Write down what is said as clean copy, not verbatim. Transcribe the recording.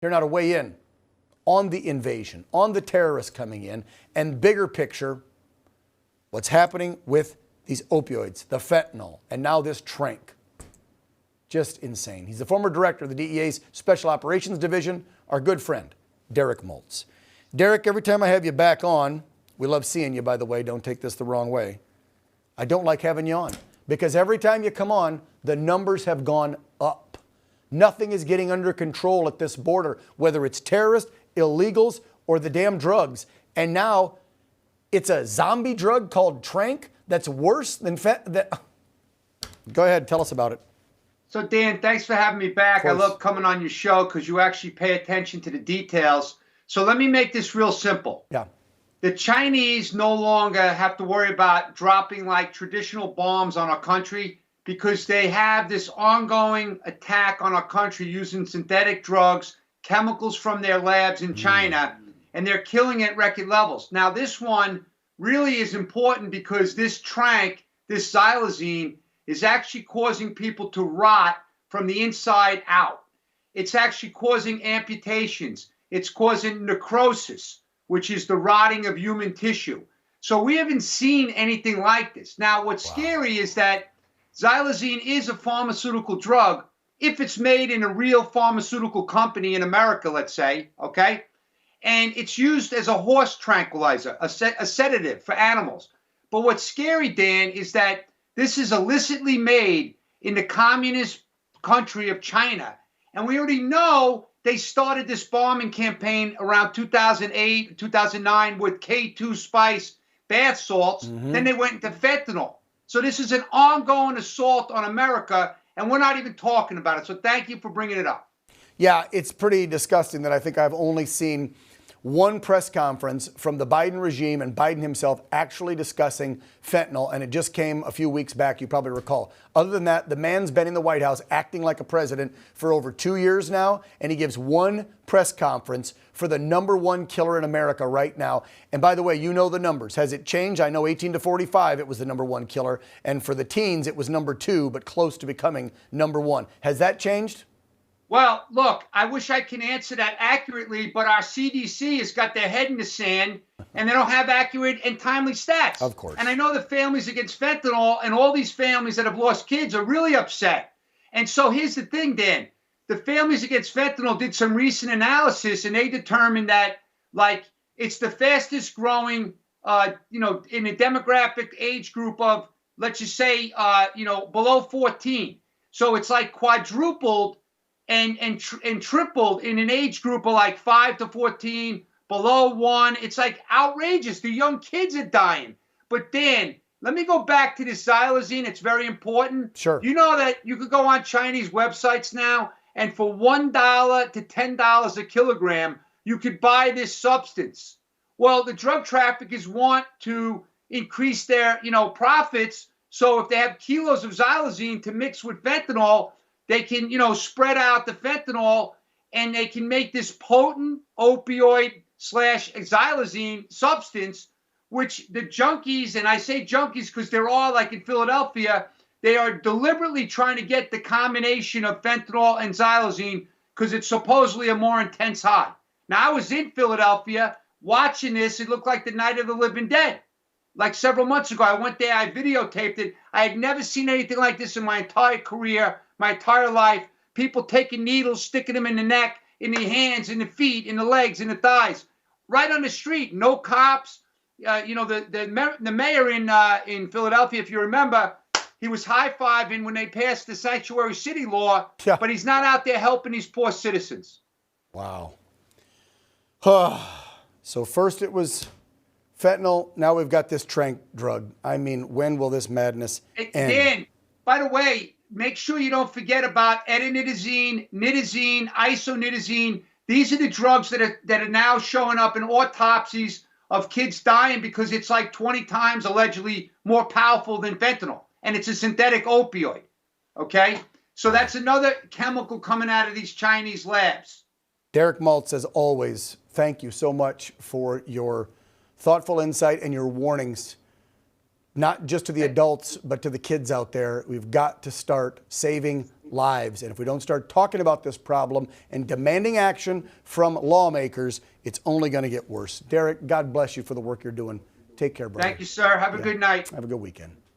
Here now to weigh in on the invasion, on the terrorists coming in, and bigger picture, what's happening with these opioids, the fentanyl, and now this trank. Just insane. He's the former director of the DEA's Special Operations Division, our good friend, Derek Maltz. Derek, every time I have you back on, we love seeing you, by the way, don't take this the wrong way. I don't like having you on because every time you come on, the numbers have gone up. Nothing is getting under control at this border, whether it's terrorists, illegals, or the damn drugs. And now it's a zombie drug called trank that's worse than Go ahead, tell us about it. So, Dan, thanks for having me back. I love coming on your show because you actually pay attention to the details. So let me make this real simple. Yeah. The Chinese no longer have to worry about dropping like traditional bombs on our country because they have this ongoing attack on our country using synthetic drugs, chemicals from their labs in China, and they're killing at record levels. Now, this one really is important because this trank, this Xylazine, is actually causing people to rot from the inside out. It's actually causing amputations. It's causing necrosis, which is the rotting of human tissue. So we haven't seen anything like this. Now, what's scary is that Xylazine is a pharmaceutical drug if it's made in a real pharmaceutical company in America, let's say, okay? And it's used as a horse tranquilizer, a sedative for animals. But what's scary, Dan, is that this is illicitly made in the communist country of China. And we already know they started this bombing campaign around 2008, 2009 with K2 spice bath salts. Then they went into fentanyl. So this is an ongoing assault on America, and we're not even talking about it. So thank you for bringing it up. Yeah, it's pretty disgusting that I think I've only seen one press conference from the Biden regime and Biden himself actually discussing fentanyl, and it just came a few weeks back, you probably recall. Other than that, the man's been in the White House acting like a president for over 2 years now, and he gives one press conference for the #1 killer in America right now. And by the way, you know the numbers. Has it changed? I know 18 to 45, it was the #1 killer, and for the teens, it was #2, but close to becoming #1. Has that changed? Well, look, I wish I can answer that accurately, but our CDC has got their head in the sand, and they don't have accurate and timely stats. Of course. And I know the families against fentanyl and all these families that have lost kids are really upset. And so here's the thing, Dan. The families against fentanyl did some recent analysis, and they determined that, like, it's the fastest growing, in a demographic age group of, let's just say, below 14. So it's like quadrupled and tripled in an age group of like 5 to 14, below 1. It's like outrageous. The young kids are dying. But Dan, let me go back to this Xylazine. It's very important. Sure. You know that you could go on Chinese websites now, and for $1 to $10 a kilogram, you could buy this substance. Well, the drug traffickers want to increase their, profits. So if they have kilos of Xylazine to mix with fentanyl, they can, spread out the fentanyl, and they can make this potent opioid / Xylazine substance, which the junkies, and I say junkies because they're all like in Philadelphia, they are deliberately trying to get the combination of fentanyl and Xylazine because it's supposedly a more intense high. Now, I was in Philadelphia watching this. It looked like the Night of the Living Dead. Like several months ago, I went there, I videotaped it. I had never seen anything like this in my entire career, my entire life. People taking needles, sticking them in the neck, in the hands, in the feet, in the legs, in the thighs, right on the street. No cops. The mayor in Philadelphia, if you remember, he was high-fiving when they passed the sanctuary city law, but he's not out there helping these poor citizens. Wow. So first it was fentanyl, now we've got this trank drug. I mean, when will this madness end? Dan, by the way, make sure you don't forget about eternitazine, nitazine, isonitazine. These are the drugs that are now showing up in autopsies of kids dying because it's like 20 times allegedly more powerful than fentanyl. And it's a synthetic opioid, okay? So that's another chemical coming out of these Chinese labs. Derek Maltz, as always, thank you so much for your thoughtful insight and your warnings. not just to the adults, but to the kids out there. We've got to start saving lives. And if we don't start talking about this problem and demanding action from lawmakers, it's only going to get worse. Derek, God bless you for the work you're doing. Take care, brother. Thank you, sir. Have a good night. Have a good weekend.